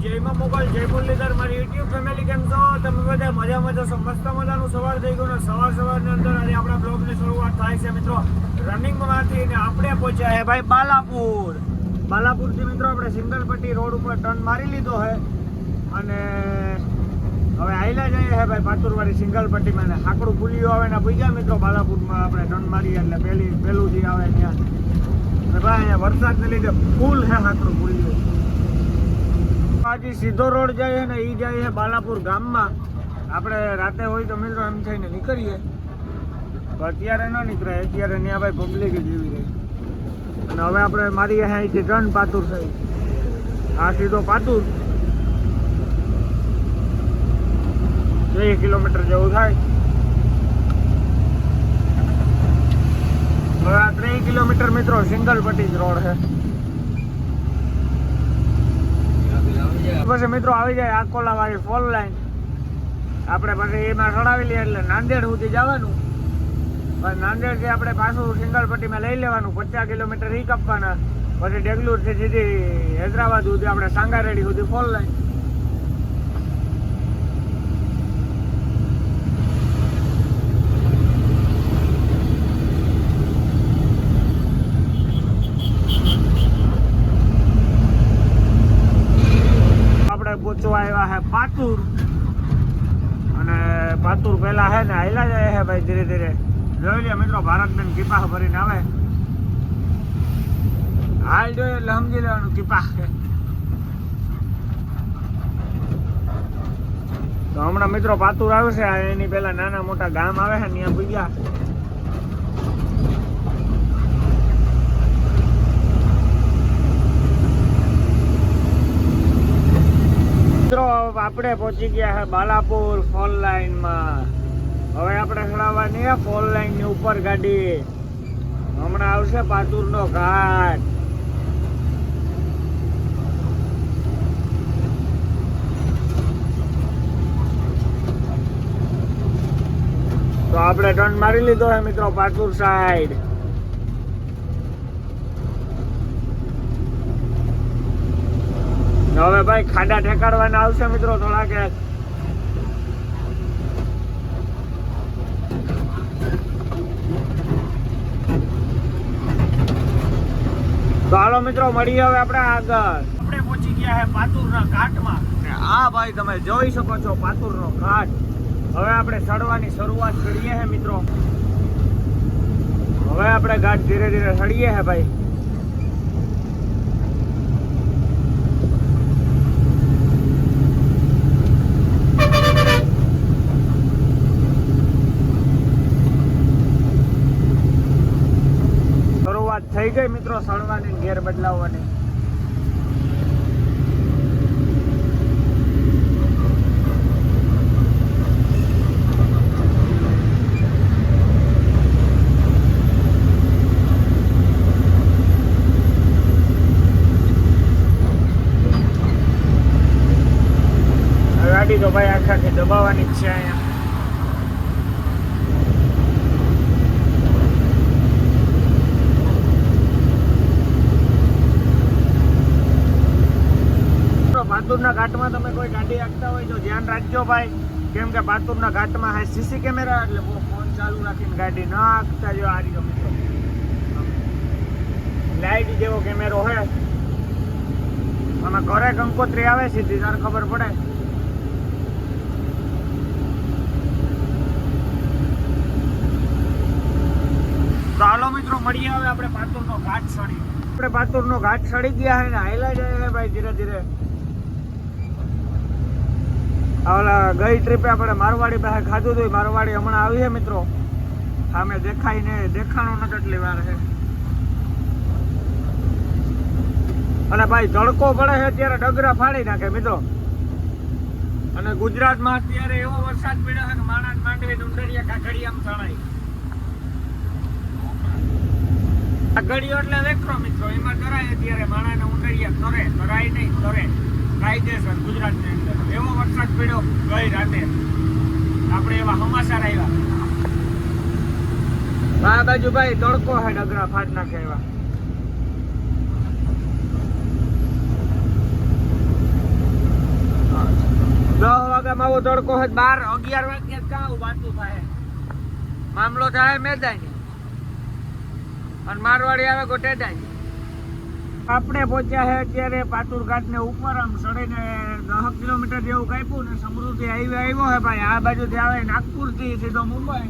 જયમાં મોગલ જય મુરલીધર મારી YouTube family કેમ છો તમે બધા મજામાં છો મસ્ત મજાનું સવાર થઈ ગયું ને સવારની અંદર આજે આપણા બ્લોગની શરૂઆત થાય છે મિત્રો રનિંગમાંથી ને આપણે પહોંચ્યા હે ભાઈ બાલાપુરથી મિત્રો આપણે સિંગલપટ્ટી રોડ ઉપર ટર્ન મારી લીધો છે અને હવે આયલા જઈએ હે ભાઈ પાતુરવાળી સિંગલપટ્ટીમાં ને હાકડું પુલિયો આવે ને પૂજ્યા મિત્રો બાલાપુરમાં આપણે ટર્ન મારીએ એટલે પહેલું જે આવે ત્યાં અને ભાઈ અહીંયા વરસાદને લીધે ફૂલ હે હાકડું પુલિયો આજે સીધો રોડ જાય ને એ જાય છે બાલાપુર ગામમાં આપણે રાતે હોય તો મિત્રો એમ થઈને નીકળીએ તો અત્યારે ન નીકળાય અત્યારે ત્યાં ભાઈ પબ્લિક જેવી રહી અને હવે આપણે મારી અહીંથી ટર્ન પાતુર થઈ આ સીધો પાતુર 3 કિલોમીટર જેવું થાય હવે આ 3 કિલોમીટર મિત્રો સિંગલપટ્ટી જ રોડ છે પછી મિત્રો આવી જાય આકોલા વાળી ફોર લાઈન આપણે પછી એમાં ચડાવી લઈએ એટલે નાંદેડ સુધી જવાનું પછી નાંદેડથી આપણે પાછું સિંગલપટ્ટીમાં લઈ લેવાનું 50 કિલોમીટર ઈ કાપવાના પછી ડેગલુરથી સીધી હૈદરાબાદ સુધી આપણે સાંગારેડી સુધી ફોર લાઈન પહોંચવા આવ્યા છે પાતુર અને પાતુર પહેલા છે ને આયલા જાય છે ભાઈ ધીરે ધીરે જોઈ લે મિત્રો ભારતબેન કીપા ભરીને આવે હાલ જોઈએ એટલે સમજી લેવાનું કીપા છે તો હમણાં મિત્રો પાતુર આવશે એની પહેલા નાના મોટા ગામ આવે છે ત્યાં પૂગ્યા આપણે પહોંચી ગયા છે બાલાપુર ફોર લાઈનમાં હવે આપણે ચડાવવાની ફોર લાઈન ની ઉપર ગાડી હમણાં આવશે પાતુર નો ઘાટ તો આપણે ટર્ન મારી લીધો છે મિત્રો પાતુર સાઈડ હવે ભાઈ ખાડા ઠેકાડવાના આવશે મિત્રો થોડા કે તો હાલો મિત્રો મળીએ હવે આપણે આગળ આપણે પહોંચી ગયા છે પાતુરના ઘાટમાં આ ભાઈ તમે જોઈ શકો છો પાતુરનો ઘાટ હવે આપણે ચડવાની શરૂઆત કરીએ છે મિત્રો હવે આપણે ઘાટ ધીરે ધીરે ચડીએ છે ભાઈ થઈ ગઈ મિત્રો સળવાની ઘેર બદલાવવાની ગાડી તો ભાઈ આખી દબાવવાની જ છે અહીંયા પાતુરના ઘાટમાં તમે કોઈ ગાડી રાખતા હોય તો ધ્યાન રાખજો ભાઈ કેમ કે પાતુરના ઘાટમાં હે સીસી કેમેરા એટલે ફોન ચાલુ રાખીને ગાડી ના હાંકતા જો આ રીતે મિત્રો લાઈટ જેવો કેમેરો હે આમાં ઘરે કંકોત્રી આવે સીધી તાર ખબર પડે તો હાલો મિત્રો મળીએ હવે આપણે પાતુરનો ઘાટ ચડી આપણે પાતુરનો ઘાટ ચડી ગયા હે ને હાઈલા જાય હે ભાઈ ધીરે ધીરે ઓલા ગઈ ટ્રીપે આપણે મારવાડી પાસે ખાધું હતું મારવાડી હમણાં આવી છે મિત્રો સામે દેખાય ને દેખાણું ન કેટલી વાર છે અને ભાઈ તડકો પડે છે ત્યારે ડગરા ફાડી નાખે મિત્રો અને ગુજરાતમાં અત્યારે એવો વરસાદ પડ્યો છે કે માણસ માંડવી ડુંગરિયા કાકડિયામ તણાય કાકડિયો એટલે વેખરો મિત્રો એમાં કરાય અત્યારે માણસ ઉંડરિયા કરાય નહીં કરે કાયદેસર ગુજરાતની અંદર એવો વરસાદ પડ્યો ગઈ રાતે આપણે એવા સમાચાર આવ્યા આ બાજુ ભાઈ તડકો હે ડગરા ફાટ નાખે એવા એવો તડકો છે 12-11 વાગ્યા કાં વાતું થાય મામલો થાય મેદાની અને મારવાડી આવે ગોટેદાની. આપણે પહોંચ્યા છે અત્યારે પાતુર ઘાટ ને ઉપર આમ ચડીને 10 કિલોમીટર જેવું કાપ્યું ને સમૃદ્ધિ હાઈવે આવ્યો છે ભાઈ. આ બાજુથી આવે નાગપુર થી સીધો મુંબઈ,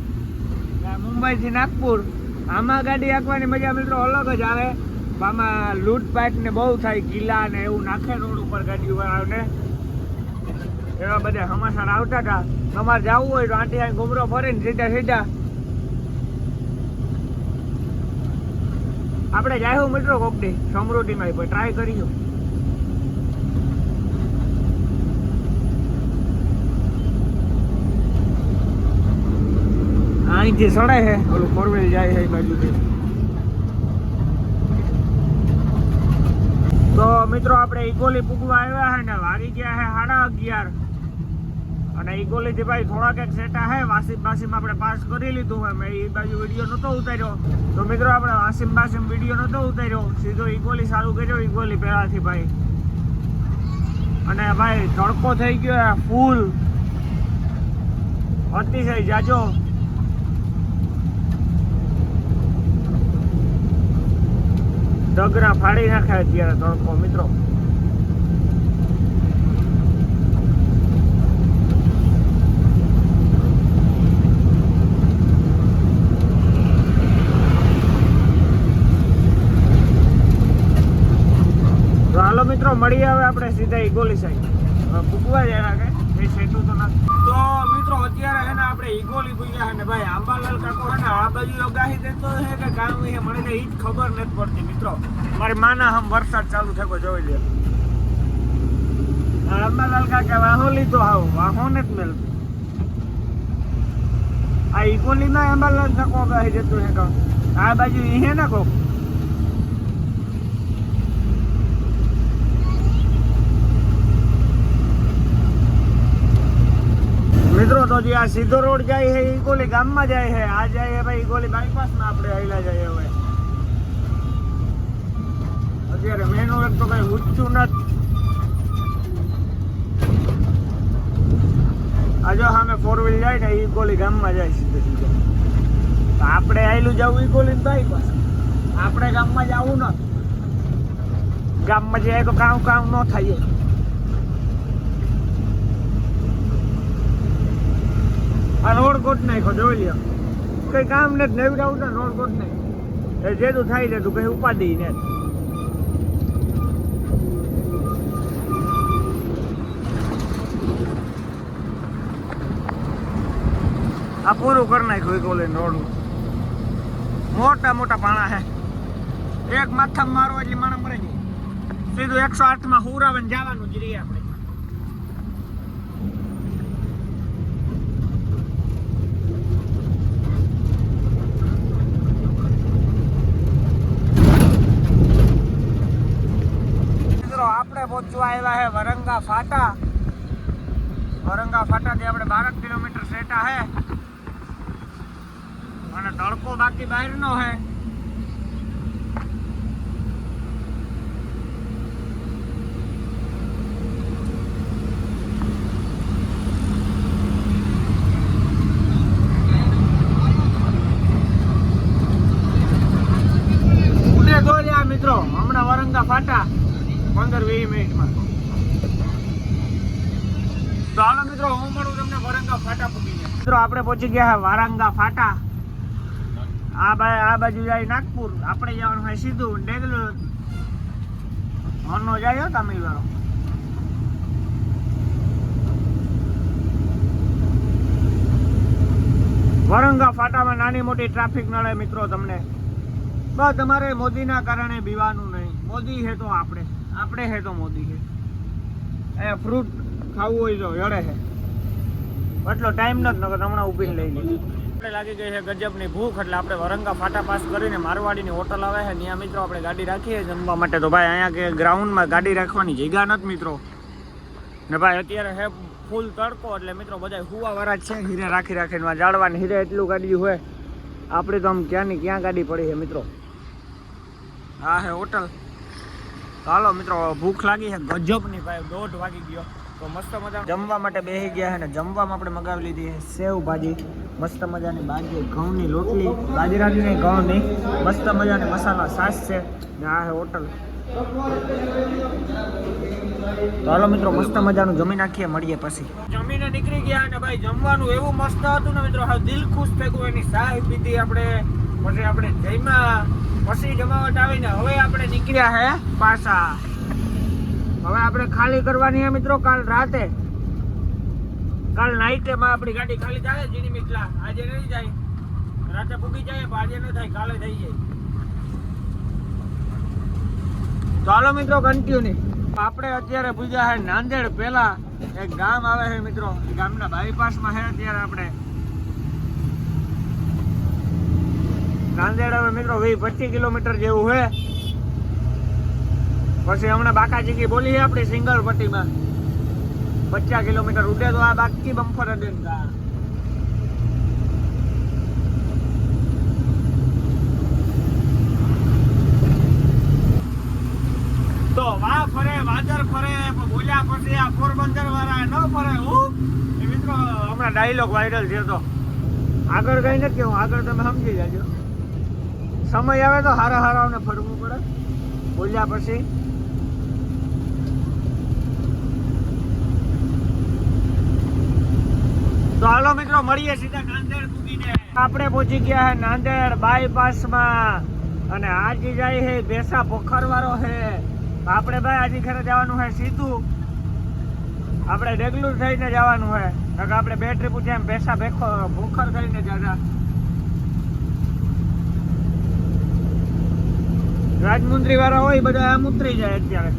મુંબઈ થી નાગપુર. આમાં ગાડી હાંકવાની મજા મિત્રો અલગ જ આવે. આમાં લૂંટપાટ ને બહુ થાય, કિલ્લા ને એવું નાખે રોડ ઉપર ગાડીઓ ને એવા બધા સમાચાર આવતા હતા. તમારે જવું હોય તો આંટી ઘુમરો ફરીને સીધા સીધા આપણે જાયું મિત્રો કોકડી સમૃદ્ધિમાં ટ્રાય કરીશું. અહીંથી સડે છે ઓલું ફોરવેલ જાય છે એ બાજુથી. તો મિત્રો આપણે ઇકોલી પૂગવા આવ્યા છે ને વાગી ગયા છે 11:30 અને ઇકોલીથી ભાઈ થોડાક એક સેટા છે. વાસીમ આપણે પાસ કરી લીધું હોય. મેં એ બાજુ વિડીયો નહોતો ઉતાર્યો તો મિત્રો આપણે વાસીમ વિડીયો નહોતો ઉતાર્યો, સીધો ઇકોલી ચાલુ કર્યો ઇકોલી પહેલાથી ભાઈ. અને ભાઈ તડકો થઈ ગયો ફૂલ અતિશય જાજો. ડગરા ફાડી નાખે અત્યારે તડકો મિત્રો. તો હાલો મિત્રો મળીએ હવે આપણે સીધા ઇગોલી સાઈડ પૂકવા જાય કે એ સેટું તો નથી. તો મિત્રો અત્યારે છે ને આપણે ઇગોલી પૂગ્યા છે ને ભાઈ આંબાલાલ કાકો છે ને આ બાજુ ગાહી દેતો છે કે કામ એ મને એ જ ખબર નથી પડતી મિત્રો. મારી માના હમ વરસાદ ચાલુ થયો જોઈ લે. આંબાલાલ કાકા વાહો લીધો આવો વાહો ને જ મેળતું. આ ઇગોલીમાં આંબાલાલ કાકો ગાહી દેતો છે તો આ બાજુ એ ને કોક મિત્રો. તો જે આ સીધો રોડ જાય છે ઇકોલી ગામમાં જાય છે. આ જાય ભાઈ ઇકોલી બાયપાસમાં આપણે આયલા જઈએ હવે. અત્યારે મેન રોડ તો કઈ ઊંચું નથી. આ જો સામે 4 વ્હીલ જાય ને ઇકોલી ગામમાં જાય સીધો સીધો. તો આપણે આયલું જવું ઇકોલી બાયપાસ, આપણે ગામમાં જવું નથી. ગામમાં જાય તો કામ ન થાય. આ રોડ કોટ નાખ્યો જોઈ લ્યો, કઈ કામ નથી. નેવડાવું ને રોડ કોટ નાખ્યો જેટલું થાય છે તું કઈ ઉપાધિ ને. આ પૂરું કરી નાખ્યું કોલેજ રોડ. મોટા મોટા પાણા છે. એક માથા મારો એટલે માણસ મરે જાય. સીધું 108 હુરાવે જવાનું જ રહીએ આપણે. આપણે પહોંચવા આવ્યા છે વરંગા ફાટા. વરંગા ફાટાથી આપણે 12 કિલોમીટર સેટા છે અને તડકો બાકી બહારનો છે. ઉડે દોર્યા મિત્રો હમણાં વરંગા ફાટા 15-20 મિનિટમાં. તો હાલો મિત્રો હું મળું તમને વરંગા ફાટા પૂગીને. મિત્રો આપણે પહોંચી ગયા વારંગા ફાટા. આ બાજુ જાય નાગપુર, આપણે જવાનું હોય સીધું ડેગલુર. મનો જાય તમિલ વાળો. વરંગા ફાટામાં નાની મોટી ટ્રાફિક નડે મિત્રો તમને. બસ તમારે મોદીના કારણે બીવાનું નહીં. મોદી છે તો આપણે હે તો મોદી છે. એ ફ્રૂટ ખાવું હોય તો જડે છે. એટલો ટાઈમ નથી નકર હમણાં ઊભી લઈ લીધી. આપણે લાગી ગઈ છે ગજબની ભૂખ એટલે આપણે વરંગા ફાટા પાસ કરીને મારવાડીની હોટલ આવે છે ત્યાં મિત્રો આપણે ગાડી રાખીએ જમવા માટે. તો ભાઈ અહીંયા કે ગ્રાઉન્ડમાં ગાડી રાખવાની જગ્યા નથી મિત્રો ને ભાઈ અત્યારે હે ફૂલ તડકો એટલે મિત્રો બધા હુવાવાળા જ છે. હીરે રાખીને જાળવાની હીરે એટલું ગાડી હોય. આપણે તો આમ ક્યાંની ક્યાં ગાડી પડી છે મિત્રો. હા હે હોટલ. હાલો મિત્રો ભૂખ લાગી છે ગજબની ભાઈ. 1:30 વાગી ગયો. તો તો મસ્ત મજા જમવા માટે બેસી ગયા છે ને જમવામાં આપણે મગાવી લીધી છે સેવ ભાજી, મસ્ત મજાની બાજરી ઘઉંની રોટલી, બાજરાની નહીં ઘઉંની, મસ્ત મજાની મસાલા છાશ છે ને આ છે હોટલ. તો હાલો મિત્રો મસ્ત મજાનું જમી નાખીએ, મળીએ પછી. જમીને નીકળી ગયા ને ભાઈ જમવાનું એવું મસ્ત હતું ને મિત્રો, હા દિલ ખુશ થઈ ગયું. એની ચાય પીધી આપણે, પછી આપણે જમ્યા, પછી જમાવટ આવીને હવે આપણે નીકળ્યા હે પાછા. હવે આપણે ખાલી કરવાની છે મિત્રો કાલ રાતે, કાલ નાઈટે માં આપણી ગાડી ખાલી થાય જીની મિટલા. આજે નહીં જાય, રાતે પૂગી જાય, આજે ન થાય, કાલે થઈ જાય. તો હાલો મિત્રો કન્ટિન્યુ. આપણે અત્યારે પૂજા છે નાંદેડ. પેલા એક ગામ આવે છે મિત્રો, એ ગામના બાયપાસમાં છે અત્યારે આપણે નાંદેડ. હવે મિત્રો 20-25 કિલોમીટર જેવું છે. પછી હમણાં બાકાચીકી બોલી છે આપણી સિંગલ પટ્ટીમાં 50 કિલોમીટર ઉડે તો આ બાકી બમ્ફર અડે. તો વાહ ફરે વાદર ફરે બોલ્યા પછી આ પોરબંદર વાળા ન ફરે. હું એ મિત્રો હમણાં ડાયલોગ વાયરલ છે, તો આગળ કઈ નથી કેવું, આગળ તમે સમજી જાજો. સમય આવે તો હારા હારાઓને ફરવું પડે બોલ્યા પછી. તો હાલો મિત્રો મળીએ સીધા નાંદેડ પૂગીને. આપણે પહોંચી ગયા છે નાંદેડ બાયપાસમાં અને આજે જાય છે બેસા પોખર વાળો છે. આપણે ભાઈ આજે ખેરે જવાનું છે સીધું, આપણે રેગ્યુલર થઈને જવાનું છે. આપણે બે ટ્રીપ એમ બેસા પોખર થઈને જતા. રાજમુંદ્રી વાળા હોય બધા આમ ઉતરી જાય, અત્યારે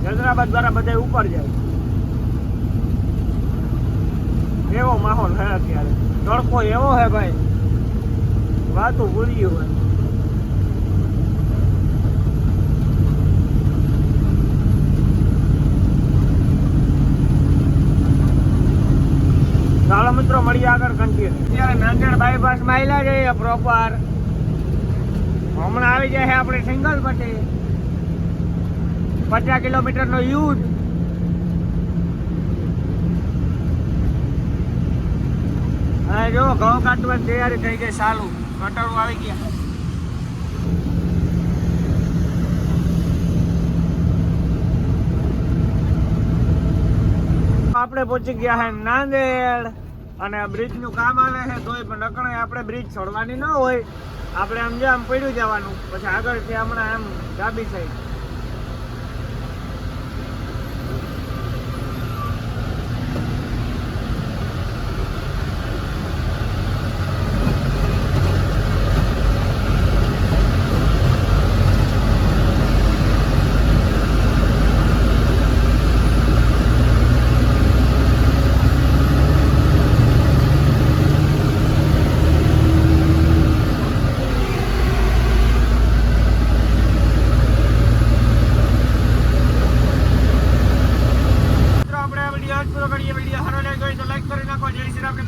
હૈદરાબાદ વાળા બધા ઉપર જાય. એવો માહોલ છે અત્યારે, તડકો એવો હે ભાઈ, વાતું ભૂલ્યું હોય. ચાલો મિત્રો મળીએ આગળ કન્ટિન્યુ. અત્યારે નાંદેડ બાયપાસ માં આવેલા જઈએ પ્રોપર. હમણાં આવી જાય છે આપણી સિંગલ પટ્ટી, 50 કિલોમીટર નો યુથ. હા જો ઘઉં કાઢવાની તૈયારી થઈ ગઈ, ચાલુ કટરું આવી ગયા. આપણે પહોંચી ગયા છે નાંદેડ અને બ્રિજ નું કામ આવે છે તોય પણ નકણે આપણે બ્રિજ છોડવાની ન હોય, આપણે આમ આમ પડ્યું જવાનું. પછી આગળથી હમણાં આમ ડાબી સાઈડ.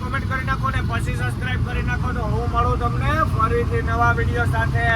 કોમેન્ટ કરી નાખો ને પછી સબસ્ક્રાઇબ કરી નાખો. તો હું મળું તમને ફરીથી નવા વિડીયો સાથે.